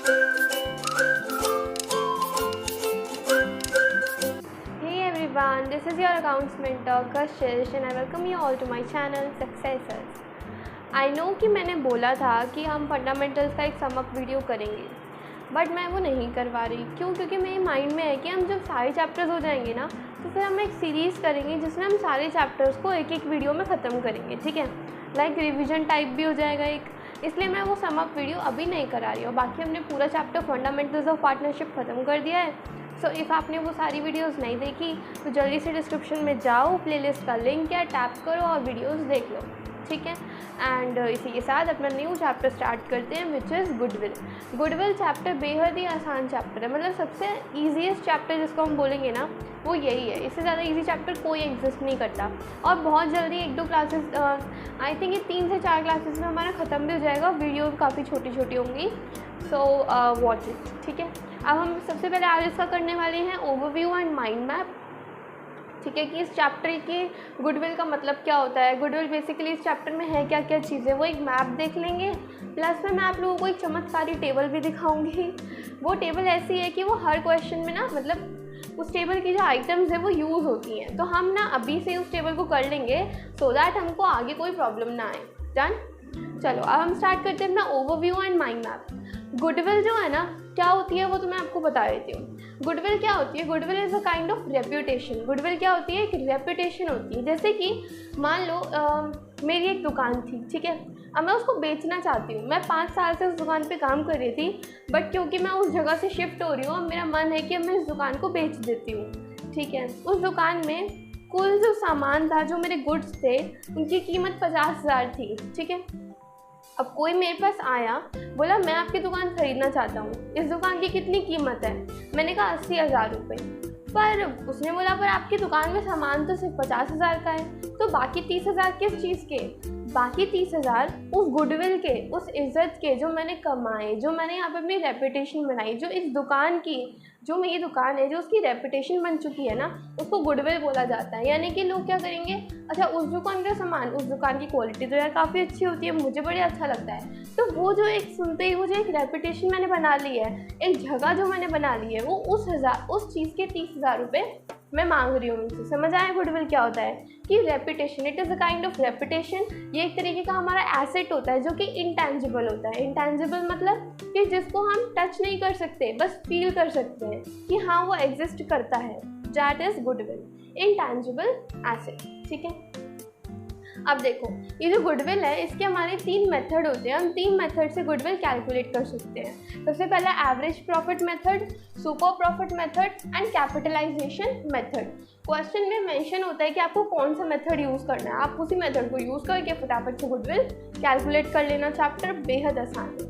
Hey everyone, this is your accounts mentor Kashish and I welcome you all to my channel Successors. I know कि मैंने बोला था कि हम fundamentals का एक समअप वीडियो करेंगे, बट मैं वो नहीं करवा रही। क्यों? क्योंकि मेरे माइंड में है कि हम जब सारे चैप्टर्स हो जाएंगे ना, तो फिर हम एक सीरीज़ करेंगे जिसमें हम सारे चैप्टर्स को एक एक वीडियो में ख़त्म करेंगे, ठीक है। लाइक रिविजन टाइप भी हो जाएगा एक, इसलिए मैं वो समअप वीडियो अभी नहीं करा रही हूँ। बाकी हमने पूरा चैप्टर फंडामेंटल्स ऑफ पार्टनरशिप ख़त्म कर दिया है। सो इफ़ आपने वो सारी वीडियोस नहीं देखी तो जल्दी से डिस्क्रिप्शन में जाओ, प्लेलिस्ट का लिंक है, टैप करो और वीडियोस देख लो, ठीक है। एंड इसी के साथ अपना न्यू चैप्टर स्टार्ट करते हैं, which is goodwill. Goodwill chapter बेहद ही आसान चैप्टर है, मतलब सबसे ईजीएस्ट चैप्टर जिसको हम बोलेंगे ना वो यही है। इससे ज़्यादा इजी चैप्टर कोई एग्जिस्ट नहीं करता और बहुत जल्दी 1-2 क्लासेस, आई थिंक ये 3 से 4 क्लासेस में हमारा ख़त्म भी हो जाएगा। वीडियो काफ़ी छोटी छोटी होंगी, सो वॉच इट, ठीक है। अब हम सबसे पहले आज इसका करने वाले हैं ओवरव्यू एंड माइंड मैप, ठीक है, कि इस चैप्टर की गुडविल का मतलब क्या होता है। गुडविल बेसिकली इस चैप्टर में है क्या क्या चीज़ें, वो एक मैप देख लेंगे। प्लस में मैं आप लोगों को एक चमत्कारी टेबल भी दिखाऊंगी। वो टेबल ऐसी है कि वो हर क्वेश्चन में ना, मतलब उस टेबल की जो आइटम्स है वो यूज़ होती हैं, तो हम ना अभी से उस टेबल को कर लेंगे सो दैट हमको आगे कोई प्रॉब्लम ना आए। डन? चलो अब हम स्टार्ट करते हैं अपना overview and mind map. Goodwill जो है ना क्या होती है वो तो मैं आपको बता देती हूँ। गुडविल क्या होती है? Goodwill is a kind of reputation. Goodwill क्या होती है? एक रेप्यूटेशन होती है। जैसे कि मान लो मेरी एक दुकान थी, ठीक है, अब मैं उसको बेचना चाहती हूँ। मैं 5 साल से उस दुकान पे काम कर रही थी, बट क्योंकि मैं उस जगह से शिफ्ट हो रही हूँ, अब मेरा मन है कि अब मैं इस दुकान को बेच देती हूँ, ठीक है। उस दुकान में कुल जो सामान था, जो मेरे गुड्स थे, उनकी कीमत 50,000 थी, ठीक है। अब कोई मेरे पास आया, बोला मैं आपकी दुकान खरीदना चाहता हूँ, इस दुकान की कितनी कीमत है? मैंने कहा 80,000 रुपये। पर उसने बोला पर आपकी दुकान में सामान तो सिर्फ 50,000 का है, तो बाकी 30,000 किस चीज़ के? बाकी 30,000 उस गुडविल के, उस इज़्ज़त के जो मैंने कमाए, जो मैंने यहाँ पे अपनी रेपुटेशन बनाई, जो इस दुकान की, जो मेरी दुकान है, जो उसकी रेपुटेशन बन चुकी है ना, उसको गुडविल बोला जाता है। यानी कि लोग क्या करेंगे, अच्छा उस दुकान का सामान, उस दुकान की क्वालिटी तो यार काफ़ी अच्छी होती है, मुझे बड़े अच्छा लगता है, तो वो जो एक सुनते ही वो जो एक रेपुटेशन मैंने बना ली है, एक जगह जो मैंने बना ली है, वो उस चीज़ के 30,000 रुपये मैं मांग रही हूँ उनसे। समझ आया गुडविल क्या होता है? कि reputation, it is a kind of reputation. ये एक तरीके का हमारा एसेट होता है जो कि इंटेंजिबल होता है। इंटेंजिबल मतलब कि जिसको हम टच नहीं कर सकते, बस फील कर सकते हैं कि हाँ वो एग्जिस्ट करता है। That is goodwill, intangible asset, ठीक है। अब देखो, ये जो गुडविल है इसके हमारे 3 मेथड होते हैं। हम 3 मेथड से गुडविल कैलकुलेट कर सकते हैं। सबसे पहला average profit method, super profit method and capitalisation method. Question में मेंशन होता है कि आपको कौन सा मेथड यूज़ करना है, आप उसी मेथड को यूज़ करके फटाफट से गुडविल कैलकुलेट कर लेना। चैप्टर बेहद आसान है।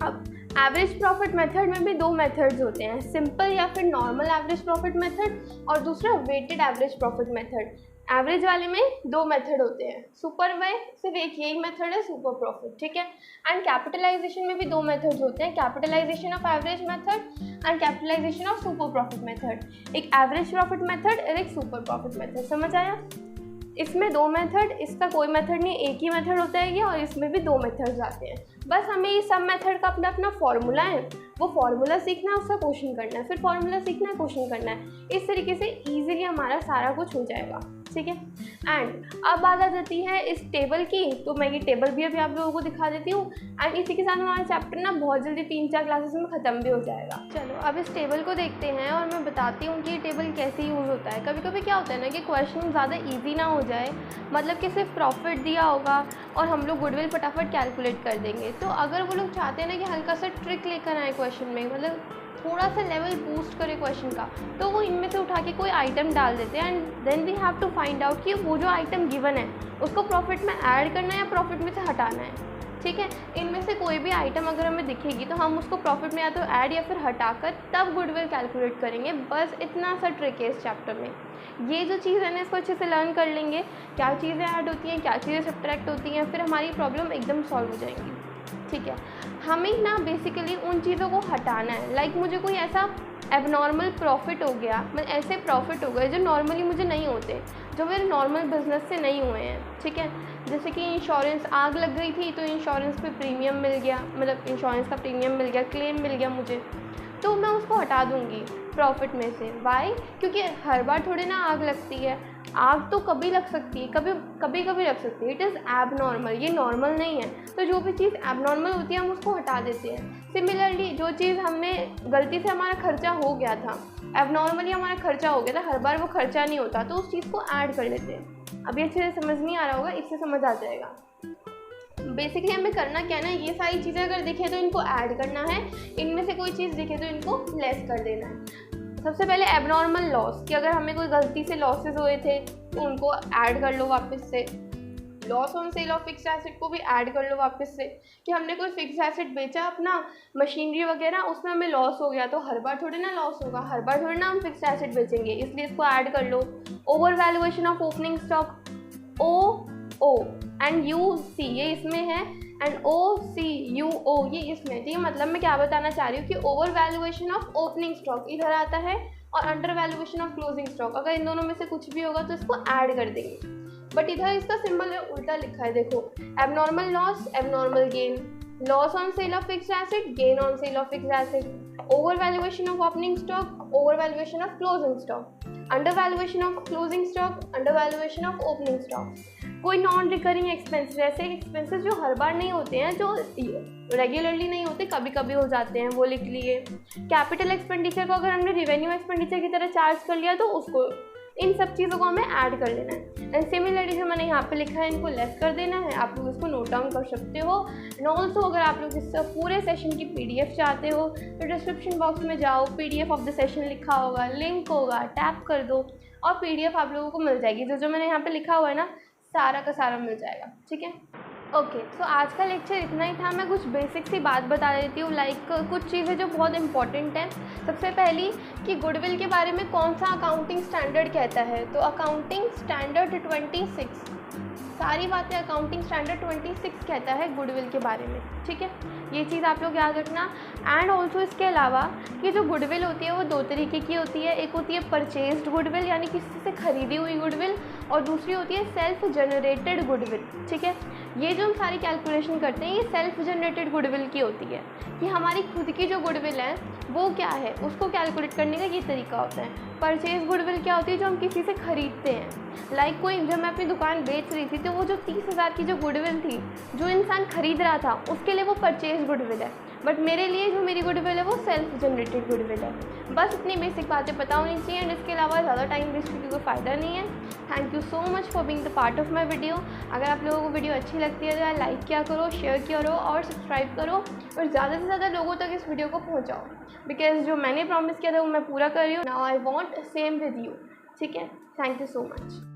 अब एवरेज प्रॉफिट मेथड में भी 2 मेथड्स होते हैं, सिंपल या फिर नॉर्मल एवरेज प्रॉफिट मेथड, और दूसरा weighted average profit method. Average वाले में 2 मेथड होते हैं, सुपर में सिर्फ एक यही मेथड है, सुपर प्रॉफिट, ठीक है। एंड कैपिटलाइजेशन में भी 2 मेथड्स होते हैं, capitalisation of average method and capitalisation of super profit method. एक एवरेज प्रॉफिट मेथड और एक सुपर प्रॉफिट मेथड। समझ आया? इसमें 2 मेथड, इसका कोई मेथड नहीं, एक ही मेथड होता है ये, और इसमें भी 2 मेथड्स आते हैं। बस हमें ये सब मेथड का अपना अपना फॉर्मूला है, वो फॉर्मूला सीखना है, उसका क्वेश्चन करना है, फिर फॉर्मूला सीखना है, क्वेश्चन करना है। इस तरीके से इजीली हमारा सारा कुछ हो जाएगा, ठीक है। एंड अब बात आ जाती है इस टेबल की, तो मैं ये टेबल भी अभी आप लोगों को दिखा देती हूँ। एंड इसी के साथ हमारा चैप्टर ना बहुत जल्दी 3-4 क्लासेस में ख़त्म भी हो जाएगा। चलो अब इस टेबल को देखते हैं और मैं बताती हूँ कि ये टेबल कैसे यूज़ होता है। कभी कभी क्या होता है ना कि क्वेश्चन ज़्यादा ईजी ना हो जाए, मतलब कि सिर्फ प्रॉफिट दिया होगा और हम लोग गुडविल फटाफट कैलकुलेट कर देंगे। तो अगर वो लोग चाहते हैं ना कि हल्का सा ट्रिक लेकर आए क्वेश्चन में, मतलब थोड़ा सा लेवल बूस्ट करे क्वेश्चन का, तो वो इनमें से उठा के कोई आइटम डाल देते हैं। And then we have to find out कि वो जो आइटम गिवन है उसको प्रॉफिट में ऐड करना है या प्रॉफिट में से हटाना है, ठीक है। इनमें से कोई भी आइटम अगर हमें दिखेगी तो हम उसको प्रॉफिट में या तो ऐड या फिर हटाकर तब गुडविल कैलकुलेट करेंगे। बस इतना सा ट्रिक है इस चैप्टर में। ये जो चीज़ है ना, इसको अच्छे से लर्न कर लेंगे, क्या चीज़ें ऐड होती हैं, क्या चीज़ें सब्ट्रैक्ट होती हैं, फिर हमारी प्रॉब्लम एकदम सॉल्व हो जाएंगी, ठीक है। हमें ना बेसिकली उन चीज़ों को हटाना है। लाइक मुझे कोई ऐसा एबनॉर्मल प्रॉफिट हो गया, मतलब ऐसे प्रॉफिट हो गए जो नॉर्मली मुझे नहीं होते, जो मेरे नॉर्मल बिजनेस से नहीं हुए हैं, ठीक है। जैसे कि इंश्योरेंस आग लग गई थी तो इंश्योरेंस पे प्रीमियम मिल गया, मतलब इंश्योरेंस का प्रीमियम मिल गया, क्लेम मिल गया मुझे, तो मैं उसको हटा दूँगी प्रॉफिट में से। वाई? क्योंकि हर बार थोड़ी ना आग लगती है। आग तो कभी लग सकती है, कभी कभी लग सकती है। इट इज़ एबनॉर्मल, ये नॉर्मल नहीं है। तो जो भी चीज़ एबनॉर्मल होती है हम उसको हटा देते हैं। सिमिलरली जो चीज़ हमने गलती से हमारा खर्चा हो गया था, एबनॉर्मली हमारा खर्चा हो गया था, हर बार वो खर्चा नहीं होता, तो उस चीज़ को ऐड कर लेते हैं। अभी अच्छे से समझ नहीं आ रहा होगा, इससे समझ आ जाएगा। बेसिकली हमें करना क्या है ना, ये सारी चीज़ें अगर दिखे तो इनको ऐड करना है, इनमें से कोई चीज़ दिखे तो इनको लेस कर देना है। सबसे पहले एबनॉर्मल लॉस, कि अगर हमें कोई गलती से लॉसेस हुए थे तो उनको ऐड कर लो वापस से। Loss on sale of fixed asset को भी ऐड कर लो वापस से, कि हमने कोई फिक्स्ड एसेट बेचा अपना, मशीनरी वगैरह, उसमें हमें लॉस हो गया, तो हर बार थोड़ी ना लॉस होगा, हर बार थोड़ी ना हम फिक्स्ड एसेट बेचेंगे, इसलिए इसको ऐड कर लो। Over valuation of opening stock, oh and you see ये इसमें है, एंड ओ सी यू ओ ये इसमें। ठीक है, मतलब मैं क्या बताना चाह रही हूँ कि over valuation of opening stock इधर आता है और under valuation of closing stock, अगर इन दोनों में से कुछ भी होगा तो इसको ऐड कर देंगे। बट इधर इसका सिंबल उल्टा लिखा है, देखो, abnormal loss abnormal gain, loss on sale of fixed asset gain on sale of fixed asset, over valuation of opening stock over valuation of closing stock, under valuation of closing stock under valuation of opening stock. कोई non recurring expenses, ऐसे expenses जो हर बार नहीं होते हैं, जो regularly नहीं होते, कभी कभी हो जाते हैं, वो लिख लिए। कैपिटल एक्सपेंडिचर को अगर हमने रिवेन्यू एक्सपेंडिचर की तरह चार्ज कर लिया तो उसको, इन सब चीज़ों को हमें ऐड कर लेना है। एंड सिमिलरली जो मैंने यहाँ पे लिखा है इनको लेस कर देना है, आप लोग इसको नोट डाउन कर सकते हो। एंड ऑल्सो अगर आप लोग इस पूरे सेशन की PDF चाहते हो तो डिस्क्रिप्शन बॉक्स में जाओ, PDF ऑफ द सेशन लिखा होगा, लिंक होगा, टैप कर दो और PDF आप लोगों को मिल जाएगी। जो मैंने यहाँ पे लिखा हुआ है ना, सारा का सारा मिल जाएगा। ठीक है, ओके। तो आज का लेक्चर इतना ही था। मैं कुछ बेसिक सी बात बता देती हूँ, लाइक कुछ चीज़ें जो बहुत इंपॉर्टेंट हैं। सबसे पहली कि गुडविल के बारे में कौन सा अकाउंटिंग स्टैंडर्ड कहता है, तो अकाउंटिंग स्टैंडर्ड 26, सारी बातें अकाउंटिंग स्टैंडर्ड 26 कहता है गुडविल के बारे में। ठीक है, ये चीज़ आप लोग याद रखना। एंड ऑल्सो इसके अलावा कि जो गुडविल होती है वो दो तरीके की होती है, एक होती है परचेज्ड गुडविल यानी किसी से खरीदी हुई गुडविल, और दूसरी होती है सेल्फ जनरेटेड गुडविल। ठीक है, ये जो हम सारी कैलकुलेशन करते हैं ये सेल्फ जनरेटेड गुडविल की होती है, कि हमारी खुद की जो गुडविल है वो क्या है, उसको कैलकुलेट करने का ये तरीका होता है। परचेज गुडविल क्या होती है, जो हम किसी से खरीदते हैं। लाइक कोई, जब मैं अपनी दुकान बेच रही थी तो वो जो 30,000 की जो गुडविल थी, जो इंसान खरीद रहा था, उसके लिए वो परचेज गुडविल है। बट मेरे लिए जो मेरी गुडविल है वो सेल्फ जनरेटेड गुडविल है। बस इतनी बेसिक बातें पता होनी चाहिए, एंड इसके अलावा ज़्यादा टाइम वेस्ट करके कोई फ़ायदा नहीं है। Thank you so much for being the part of my video. अगर आप लोगों को वीडियो अच्छी लगती है तो लाइक किया करो, शेयर किया करो और सब्सक्राइब करो, और ज़्यादा से ज़्यादा लोगों तक इस वीडियो को पहुँचाओ, बिकॉज जो मैंने प्रॉमिस किया था वो मैं पूरा कर रही हूँ। Now I want same with you. ठीक है, थैंक यू सो मच।